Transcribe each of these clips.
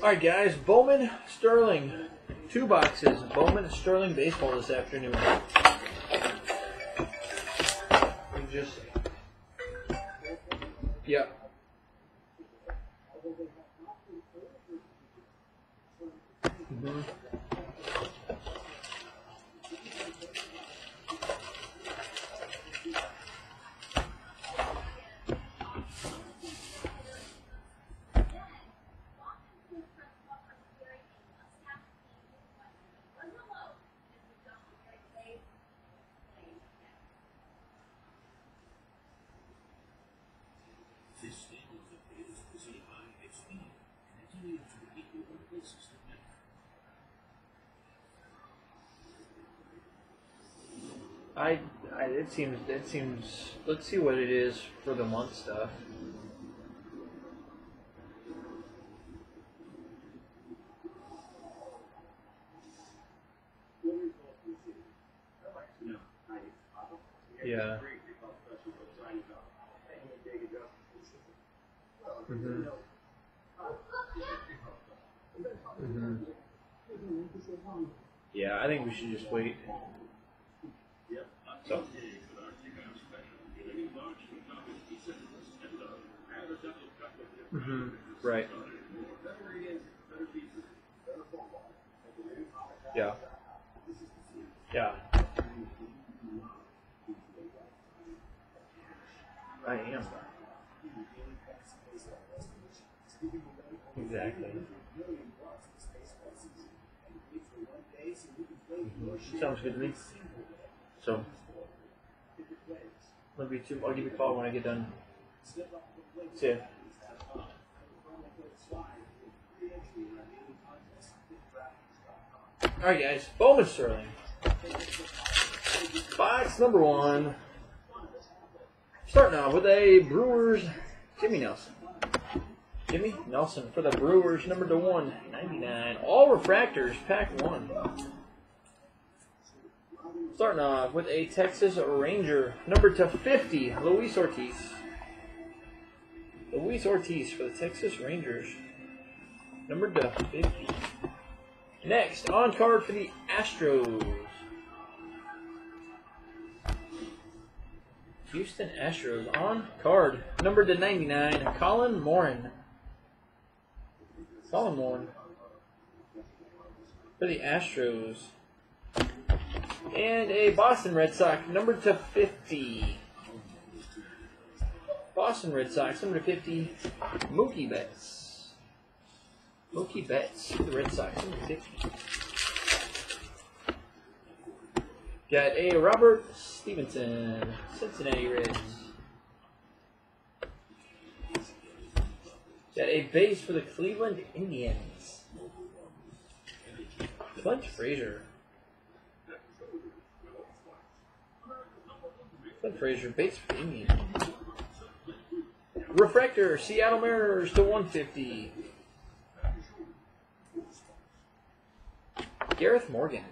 Alright guys, Bowman Sterling. 2 boxes. Bowman Sterling baseball this afternoon. Yeah. It seems, let's see what it is for the month stuff. Yeah. Yeah, I think we should just wait. So. Right. Yeah. Yeah. I am. Exactly. Sounds good to me. So, I'll give you a call when I get done. See ya. Alright guys, Bowman Sterling. Box number 1. Starting off with a Brewers Jimmy Nelson. Jimmy Nelson for the Brewers, number to 199. All refractors, pack 1. Starting off with a Texas Ranger, number to 50, Luis Ortiz. Luis Ortiz for the Texas Rangers, number to 50. Next, on card for the Astros. Houston Astros, on card, number to 99, Colin Moran. Colin Moran for the Astros. And a Boston Red Sox, number to 50. Boston Red Sox, number to 50, Mookie Betts. Mookie Betts for the Red Sox, number to 50. Got a Robert Stevenson, Cincinnati Reds. Got a base for the Cleveland Indians. Clint Frazier. Clint Frazier, base for the Indians. Refractor, Seattle Mariners to 150. Gareth Morgan.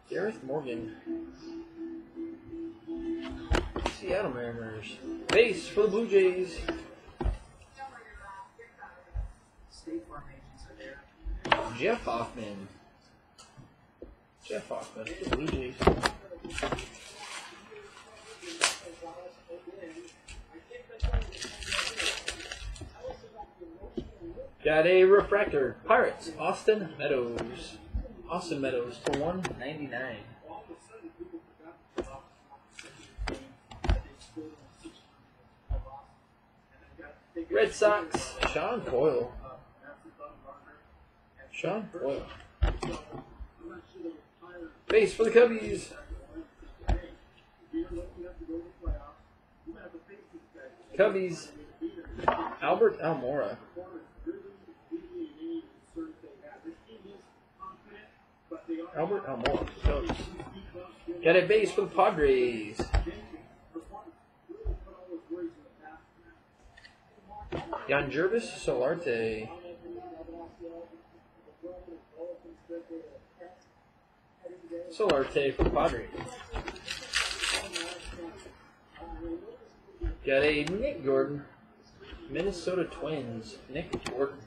Gareth Morgan. Seattle Mariners. Base for the Blue Jays. Jeff Hoffman. Jeff Hoffman for the Blue Jays. Got a refractor. Pirates, Austin Meadows. Austin Meadows to 199. Red Sox, Sean Coyle. Sean Coyle. Base for the Cubbies. Cubbies, Albert Almora. Albert Almora. Cubs. Got a base for the Padres. Jan Jervis Solarte. Solarte for the Padres. Got a Nick Gordon. Minnesota Twins, Nick Gordon.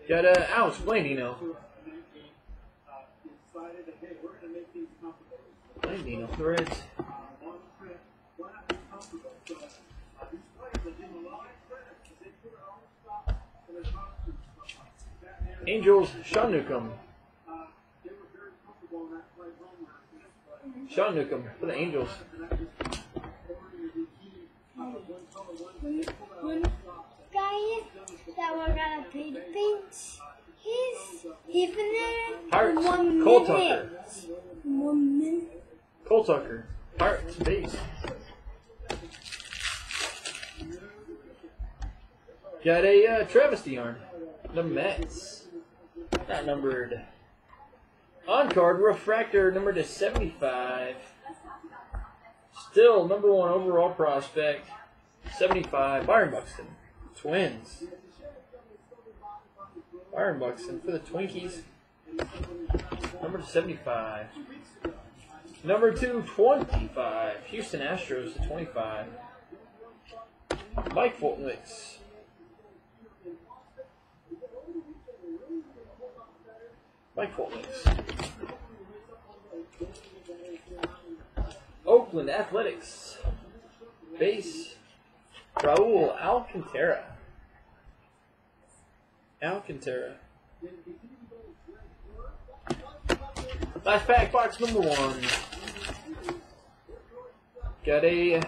Got Alex Blandino. Blandino for the Reds. Angels, Sean Newcomb. Sean Newcomb for the Angels. One guy that worked on a paint, he's been there Hearts, 1 Cole minute. Tucker. 1 minute. Cole Tucker. Hearts, base. Got a Travis DeYarn. The Mets. Not numbered. On card, refractor number to 75. Still number 1 overall prospect. 75. Byron Buxton. Twins. Byron Buxton for the Twinkies. Number 75. Number 225. Houston Astros to 25. Mike Foltnix. Mike Foltnix. Oakland Athletics. Base. Raul Alcantara. Last pack, box number 1. Got a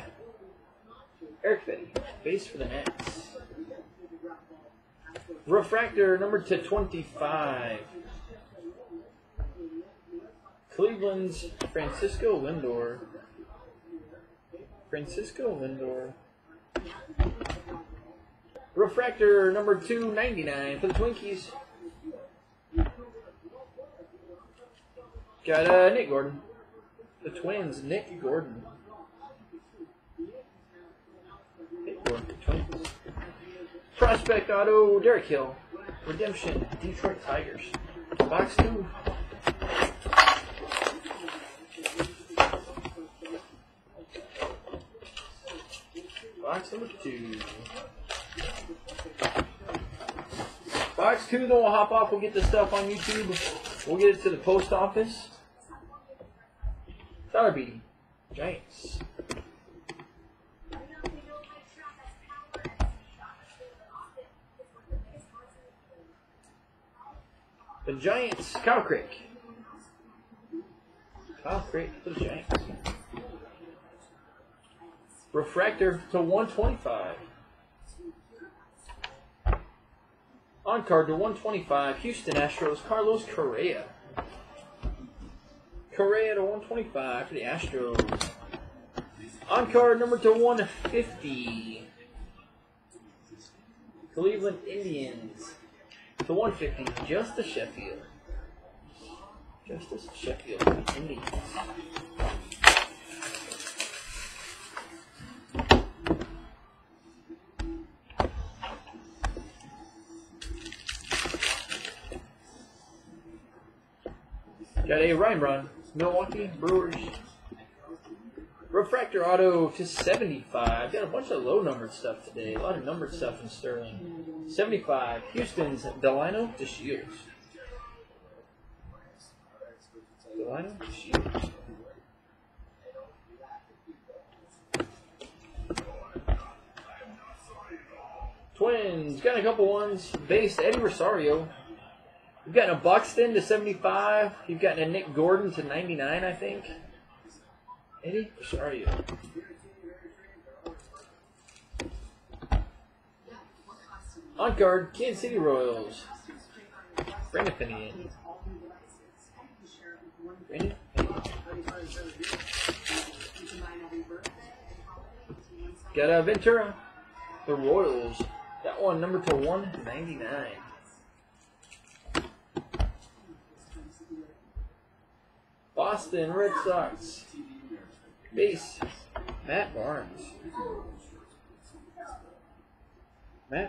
Eric Fetty, base for the Nats. Refractor number to 25. Cleveland's Francisco Lindor. Refractor number 299 for the Twinkies. Got Nick Gordon. The Twins, Nick Gordon. Twins. Prospect auto, Derek Hill. Redemption, Detroit Tigers. Box 2. Box number 2. Box 2, then we'll hop off. We'll get this stuff on YouTube. We'll get it to the post office. Tyler Beatty, Giants. The Giants, Kyle Crick. For the Giants. Refractor to 125. On card to 125, Houston Astros, Carlos Correa. Correa to 125 for the Astros. On card number to 150, Cleveland Indians. To 150, Justice Sheffield. Indians. Got a Ryan Run, Milwaukee Brewers. Refractor auto to 75. Got a bunch of low numbered stuff today. A lot of numbered stuff in Sterling. 75. Houston's Delino to Shields. Twins. Got a couple ones. Base Eddie Rosario. You've gotten a Buxton to 75. You've gotten a Nick Gordon to 99, I think. Eddie Rosario. On guard, Kansas City Royals. Brandon Finian. Got a Ventura. The Royals. That one number to 199. Boston Red Sox. Base, Matt Barnes. The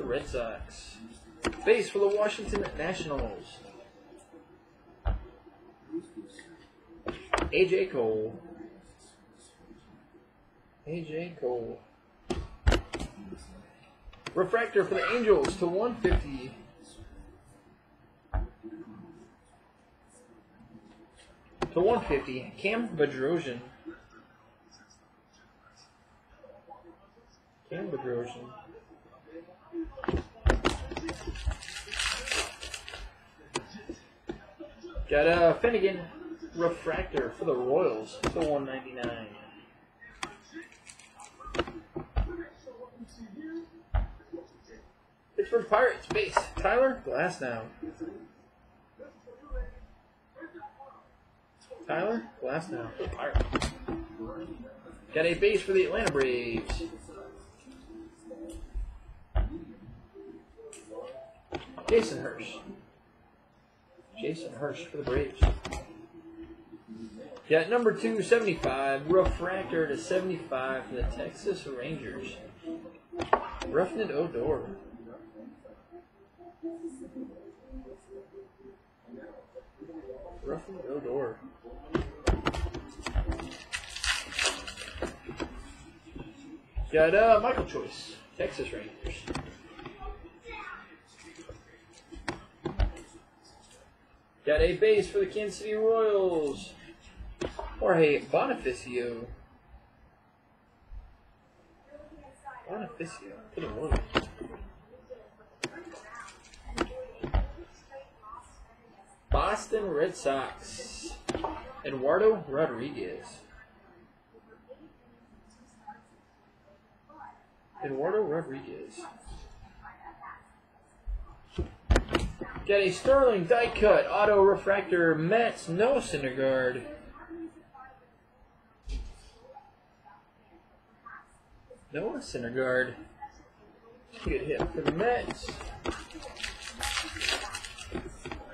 Red Sox. Base for the Washington Nationals. AJ Cole. AJ Cole. Refractor for the Angels to 150. To 150, Cam Bedrosian. Cam Bedrosian. Got a Finnegan refractor for the Royals to 199. Pittsburgh Pirates base Tyler Glasnow. Tyler Glasnow for the Pirates. Got a base for the Atlanta Braves. Jason Hirsch. Jason Hirsch for the Braves. Got number 275, refractor to 75 for the Texas Rangers. Roughing Odor. Roughing Odor. Got Michael Choice, Texas Rangers. Got a base for the Kansas City Royals. Jorge Bonifacio. Bonifacio for the Royals. Boston Red Sox. Eduardo Rodriguez. Eduardo Rodriguez. Got a Sterling die cut auto refractor Mets Noah Syndergaard. Noah Syndergaard. Good hit for the Mets.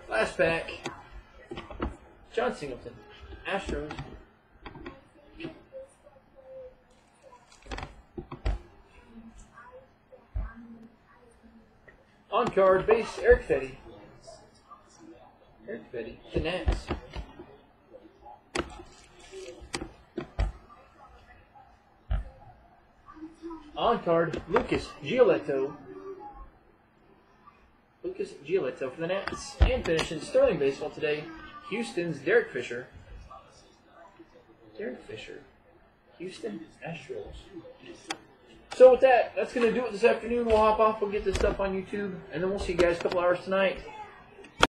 Last pack. John Singleton. Astros. On card base Eric Fetty. Eric Fetty. The Nats. On card Lucas Giolito. Lucas Giolito for the Nats. And finishing Sterling Baseball today, Houston's Derek Fisher. Derek Fisher. Houston Astros. So with that, that's going to do it this afternoon. We'll hop off, we'll get this stuff on YouTube, and then we'll see you guys a couple hours tonight.